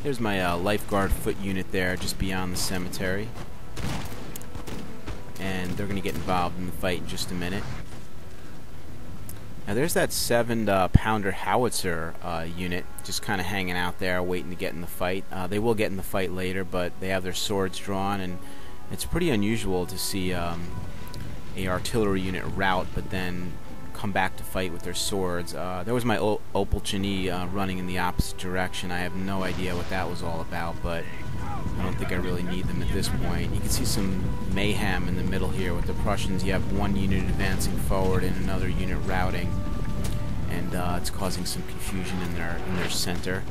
Here's my lifeguard foot unit there, just beyond the cemetery. And they're going to get involved in the fight in just a minute. Now there's that 7-pounder howitzer unit just kind of hanging out there waiting to get in the fight. They will get in the fight later, but they have their swords drawn, and it's pretty unusual to see a artillery unit rout but then come back to fight with their swords. There was my Opelchini running in the opposite direction. I have no idea what that was all about, but I don't think I really need them at this point. You can see some mayhem in the middle here with the Prussians. You have one unit advancing forward and another unit routing, and it's causing some confusion in their center.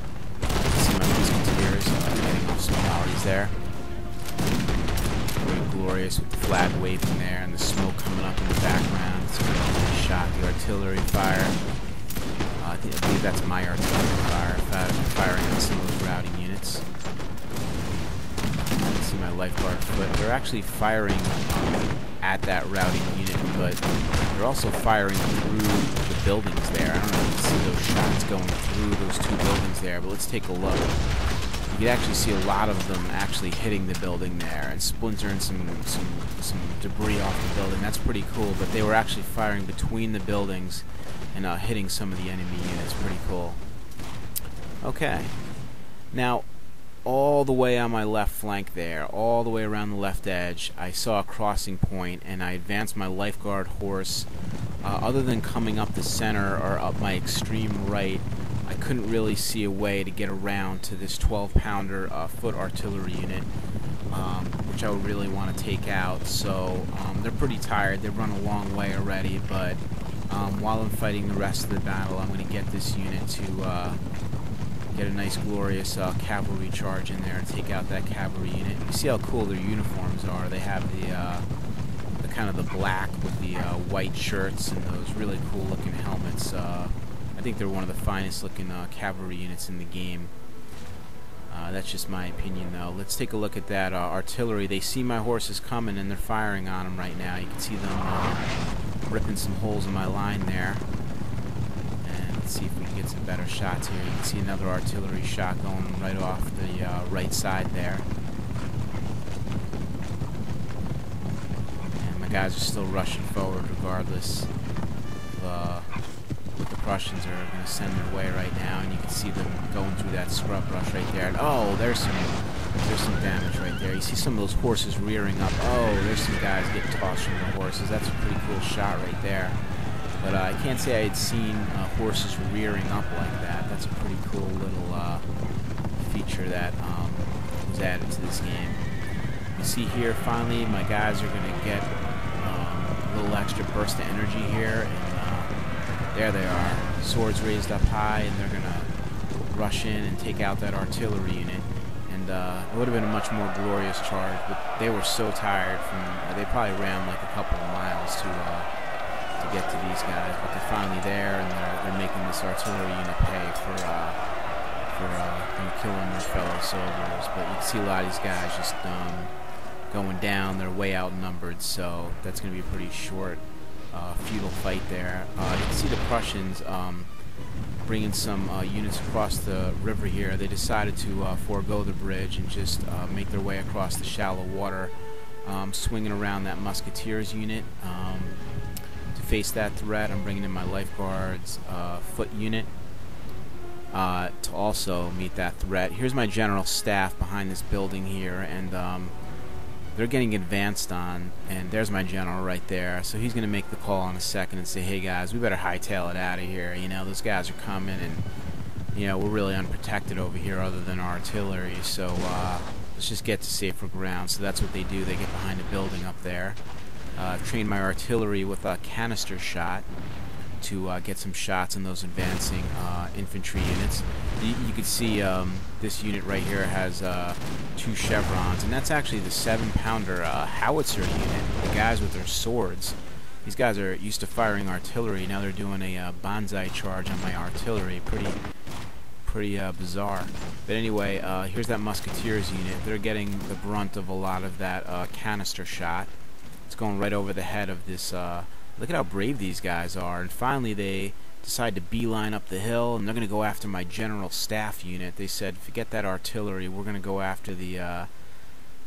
You can see my musketeers getting off some volleys there. Very glorious with the flag waving there and the smoke coming up in the background. It's a good shot. The artillery fire. I believe that's my artillery fire. Firing on some of those routing units. You can see my lifeguard foot. They're actually firing at that routing unit, but they're also firing through the buildings there. I don't know if you can see those shots going through those two buildings there, but let's take a look. You can actually see a lot of them actually hitting the building there and splintering some debris off the building. That's pretty cool, but they were actually firing between the buildings and hitting some of the enemy units. Pretty cool. Okay. Now, all the way on my left flank there, all the way around the left edge, I saw a crossing point, and I advanced my lifeguard horse. Other than coming up the center or up my extreme right, I couldn't really see a way to get around to this 12-pounder foot artillery unit, which I would really want to take out. So they're pretty tired. They've run a long way already, but while I'm fighting the rest of the battle, I'm going to get this unit to get a nice glorious cavalry charge in there and take out that cavalry unit. You see how cool their uniforms are. They have the kind of the black with the white shirts and those really cool looking helmets. I think they're one of the finest looking cavalry units in the game. That's just my opinion though. Let's take a look at that artillery. They see my horses coming and they're firing on them right now. You can see them ripping some holes in my line there. And let's see if we can get some better shots here. You can see another artillery shot going right off the right side there. And my guys are still rushing forward regardless of the Prussians are going to send their way right now, and you can see them going through that scrub brush right there. And oh, there's some damage right there. You see some of those horses rearing up. Oh, there's some guys getting tossed from their horses. That's a pretty cool shot right there. But I can't say I had seen horses rearing up like that. That's a pretty cool little feature that was added to this game. You see here, finally, my guys are going to get a little extra burst of energy here, and there they are, swords raised up high, and they're going to rush in and take out that artillery unit. And it would have been a much more glorious charge, but they were so tired from, they probably ran like a couple of miles to get to these guys, but they're finally there, and they're making this artillery unit pay for killing their fellow soldiers. But you can see a lot of these guys just going down. They're way outnumbered, so that's going to be a pretty short feudal fight there. You can see the Prussians bringing some units across the river here. They decided to forego the bridge and just make their way across the shallow water, swinging around that musketeers unit to face that threat. I'm bringing in my lifeguards foot unit to also meet that threat. Here's my general staff behind this building here, and they're getting advanced on, and there's my general right there. So he's going to make the call in a second and say, hey guys, we better hightail it out of here. You know, those guys are coming, and you know, we're really unprotected over here other than our artillery, so let's just get to safer ground. So that's what they do. They get behind a building up there. Train my artillery with a canister shot to get some shots on those advancing infantry units. You can see this unit right here has 2 chevrons, and that's actually the 7-pounder howitzer unit, the guys with their swords. These guys are used to firing artillery. Now they're doing a banzai charge on my artillery. Pretty bizarre. But anyway, here's that musketeers unit. They're getting the brunt of a lot of that canister shot. It's going right over the head of this. Look at how brave these guys are. And finally they decide to beeline up the hill, and they're going to go after my general staff unit. They said, forget that artillery, we're going to go after the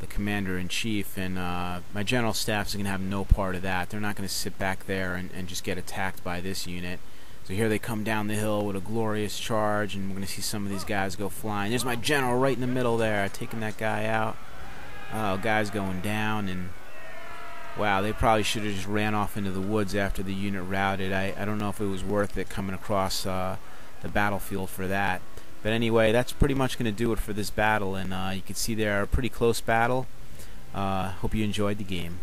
commander-in-chief, and my general staff is going to have no part of that. They're not going to sit back there and just get attacked by this unit. So here they come down the hill with a glorious charge, and we're going to see some of these guys go flying. There's my general right in the middle there, taking that guy out. Oh, guy's going down, and wow, they probably should have just ran off into the woods after the unit routed. I don't know if it was worth it coming across the battlefield for that. But anyway, that's pretty much going to do it for this battle, and you can see they're a pretty close battle. Hope you enjoyed the game.